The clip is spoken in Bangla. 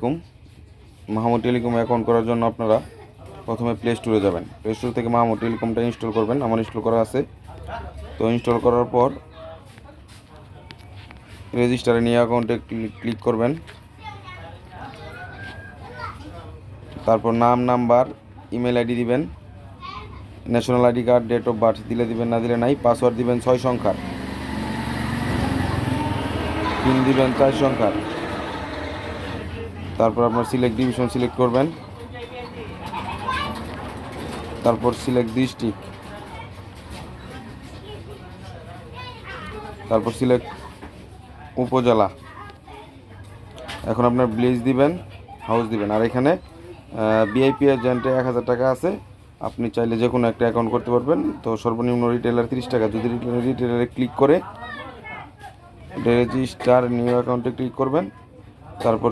আলাইকুম। মাহমুদ টেলিকম অ্যাকাউন্ট করার জন্য আপনারা প্রথমে প্লে স্টোরে যাবেন। প্লে স্টোর থেকে মাহমুদ টেলিকমটা ইনস্টল করবেন। আমার ইনস্টল করা আছে। তো ইনস্টল করার পর রেজিস্টারে নিয়ে অ্যাকাউন্টে ক্লিক করবেন। তারপর নাম, নাম্বার, ইমেল আইডি দিবেন, national ID card, date of birth দিলে দিবেন, না দিলে নাই। পাসওয়ার্ড দিবেন 6 সংখ্যার, পিন দিবেন 4 সংখ্যার। তারপর আপনার সিলেক্ট ডিভিশন সিলেক্ট করবেন। তারপর সিলেক্ট ডিস্ট্রিক্ট, তারপর সিলেক্ট উপজেলা। এখন আপনার ভিলেজ দিবেন, হাউস দিবেন। আর এখানে ভিআইপি এজেন্টে 1000 টাকা আছে। আপনি চাইলে যে কোনো একটা অ্যাকাউন্ট করতে পারবেন। তো সর্বনিম্ন রিটেলার 30 টাকা। যদি রিটেলারে ক্লিক করে রেজিস্টার নিউ অ্যাকাউন্টে ক্লিক করবেন। তারপর